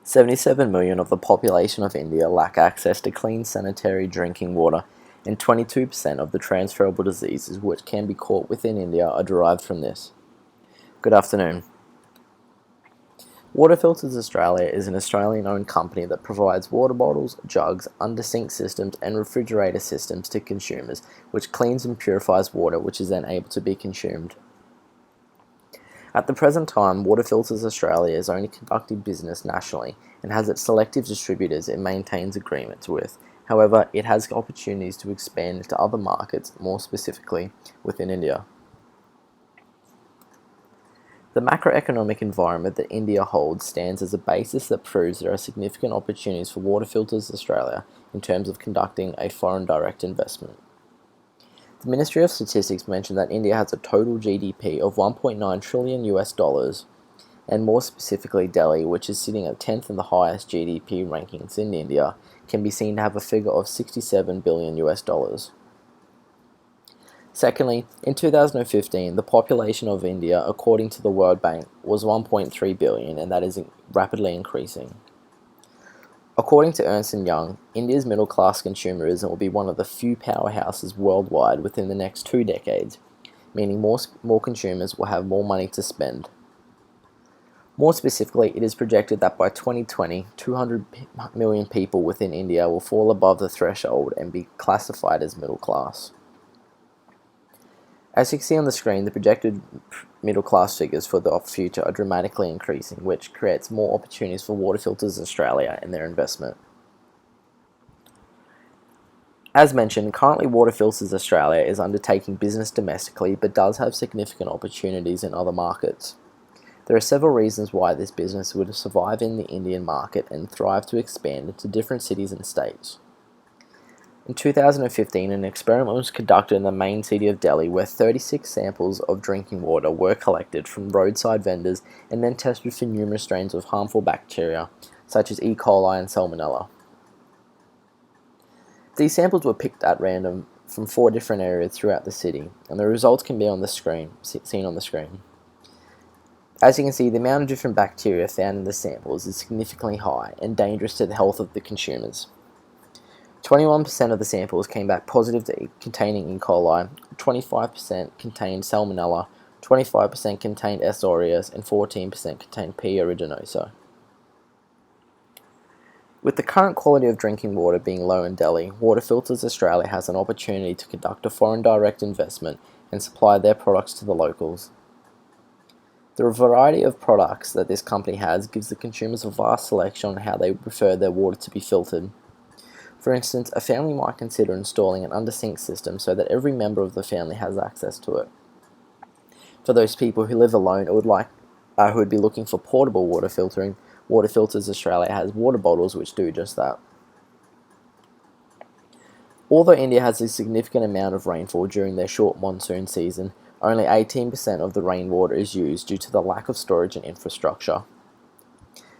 77 million of the population of India lack access to clean sanitary drinking water, and 22% of the transferable diseases which can be caught within India are derived from this. Good afternoon. Water Filters Australia is an Australian-owned company that provides water bottles, jugs, under-sink systems and refrigerator systems to consumers, which cleans and purifies water which is then able to be consumed. At the present time, Water Filters Australia is only conducting business nationally and has its selective distributors it maintains agreements with. However, it has opportunities to expand into other markets, more specifically within India. The macroeconomic environment that India holds stands as a basis that proves there are significant opportunities for Water Filters Australia in terms of conducting a foreign direct investment. The Ministry of Statistics mentioned that India has a total GDP of 1.9 trillion US dollars, and more specifically Delhi, which is sitting at 10th in the highest GDP rankings in India, can be seen to have a figure of 67 billion US dollars. Secondly, in 2015, the population of India, according to the World Bank, was 1.3 billion, and that is rapidly increasing. According to Ernst & Young, India's middle-class consumerism will be one of the few powerhouses worldwide within the next 2 decades, meaning more consumers will have more money to spend. More specifically, it is projected that by 2020, 200 million people within India will fall above the threshold and be classified as middle class. As you can see on the screen, the projected middle class figures for the future are dramatically increasing, which creates more opportunities for Water Filters Australia and their investment. As mentioned, currently Water Filters Australia is undertaking business domestically but does have significant opportunities in other markets. There are several reasons why this business would survive in the Indian market and thrive to expand into different cities and states. In 2015, an experiment was conducted in the main city of Delhi where 36 samples of drinking water were collected from roadside vendors and then tested for numerous strains of harmful bacteria, such as E. coli and Salmonella. These samples were picked at random from 4 different areas throughout the city, and the results can be on the screen, seen on the screen. As you can see, the amount of different bacteria found in the samples is significantly high and dangerous to the health of the consumers. 21% of the samples came back positive to containing E. coli, 25% contained Salmonella, 25% contained S. aureus, and 14% contained P. aeruginosa. With the current quality of drinking water being low in Delhi, Water Filters Australia has an opportunity to conduct a foreign direct investment and supply their products to the locals. The variety of products that this company has gives the consumers a vast selection on how they would prefer their water to be filtered. For instance, a family might consider installing an under-sink system so that every member of the family has access to it. For those people who live alone or who would be looking for portable water filtering, Water Filters Australia has water bottles which do just that. Although India has a significant amount of rainfall during their short monsoon season, only 18% of the rainwater is used due to the lack of storage and infrastructure.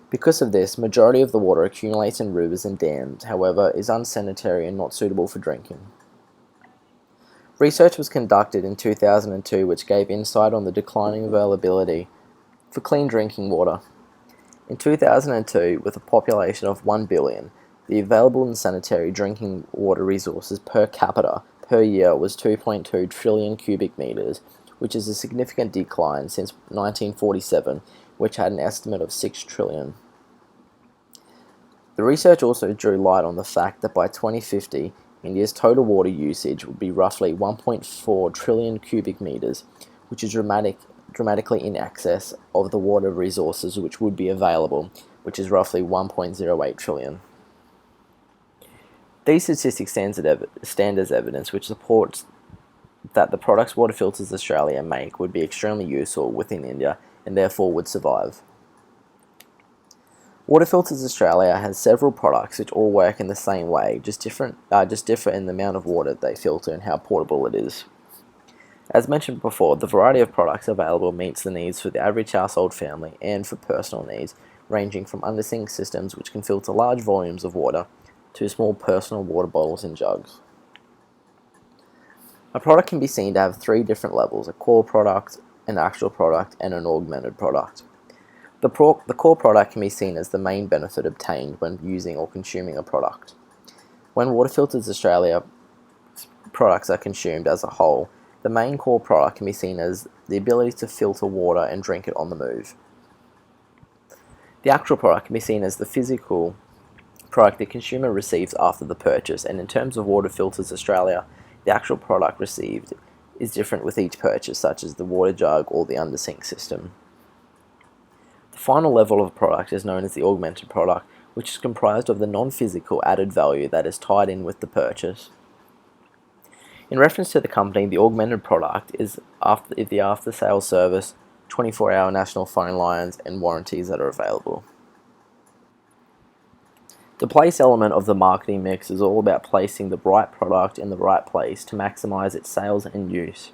Because of this, majority of the water accumulates in rivers and dams, however, is unsanitary and not suitable for drinking. Research was conducted in 2002 which gave insight on the declining availability for clean drinking water. In 2002, with a population of 1 billion, the available and sanitary drinking water resources per capita per year was 2.2 trillion cubic meters, which is a significant decline since 1947, which had an estimate of 6 trillion. The research also drew light on the fact that by 2050, India's total water usage would be roughly 1.4 trillion cubic meters, which is dramatically in excess of the water resources which would be available, which is roughly 1.08 trillion. These statistics stand as evidence which supports that the products Water Filters Australia make would be extremely useful within India and therefore would survive. Water Filters Australia has several products which all work in the same way, just differ in the amount of water they filter and how portable it is. As mentioned before, the variety of products available meets the needs for the average household family and for personal needs, ranging from under-sink systems which can filter large volumes of water to small personal water bottles and jugs. A product can be seen to have 3 different levels: a core product, an actual product, and an augmented product. The core product can be seen as the main benefit obtained when using or consuming a product. When Water Filters Australia products are consumed as a whole, the main core product can be seen as the ability to filter water and drink it on the move. The actual product can be seen as the physical product the consumer receives after the purchase, and in terms of Water Filters Australia, the actual product received is different with each purchase, such as the water jug or the under-sink system. The final level of product is known as the augmented product, which is comprised of the non-physical added value that is tied in with the purchase. In reference to the company, the augmented product is the after-sales service, 24-hour national phone lines, and warranties that are available. The place element of the marketing mix is all about placing the right product in the right place to maximise its sales and use.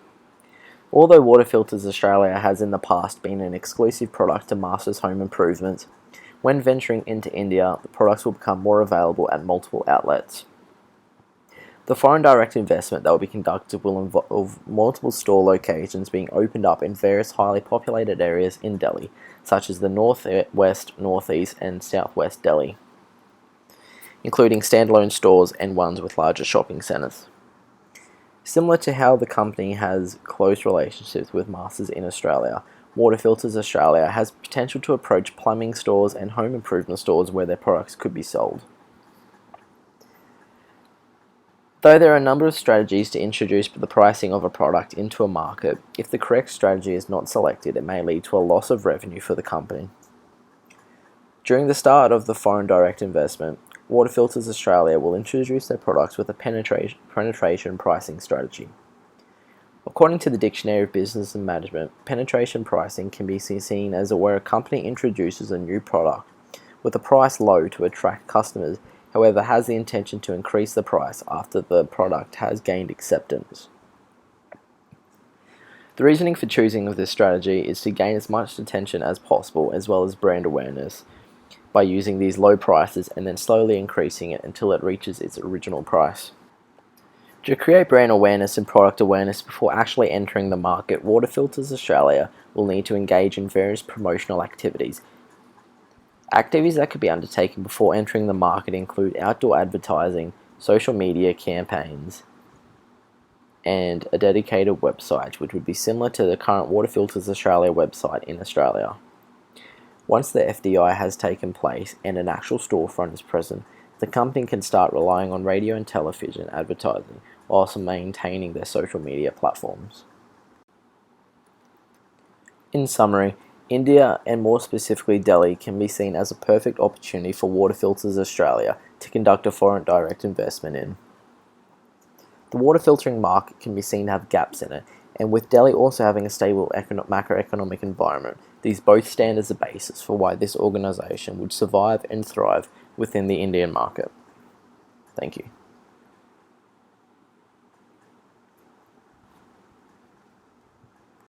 Although Water Filters Australia has in the past been an exclusive product to Masters Home Improvement, when venturing into India, the products will become more available at multiple outlets. The foreign direct investment that will be conducted will involve multiple store locations being opened up in various highly populated areas in Delhi, such as the northwest, northeast, and southwest Delhi, including standalone stores and ones with larger shopping centres. Similar to how the company has close relationships with Masters in Australia, Water Filters Australia has potential to approach plumbing stores and home improvement stores where their products could be sold. Though there are a number of strategies to introduce the pricing of a product into a market, if the correct strategy is not selected, it may lead to a loss of revenue for the company. During the start of the foreign direct investment, Water Filters Australia will introduce their products with a penetration pricing strategy. According to the Dictionary of Business and Management, penetration pricing can be seen as where a company introduces a new product with a price low to attract customers, however has the intention to increase the price after the product has gained acceptance. The reasoning for choosing of this strategy is to gain as much attention as possible as well as brand awareness by using these low prices and then slowly increasing it until it reaches its original price. To create brand awareness and product awareness before actually entering the market, Water Filters Australia will need to engage in various promotional activities. Activities that could be undertaken before entering the market include outdoor advertising, social media campaigns, and a dedicated website, which would be similar to the current Water Filters Australia website in Australia. Once the FDI has taken place and an actual storefront is present, the company can start relying on radio and television advertising while also maintaining their social media platforms. In summary, India, and more specifically Delhi, can be seen as a perfect opportunity for Water Filters Australia to conduct a foreign direct investment in. The water filtering market can be seen to have gaps in it, and with Delhi also having a stable macroeconomic environment, these both stand as a basis for why this organisation would survive and thrive within the Indian market. Thank you.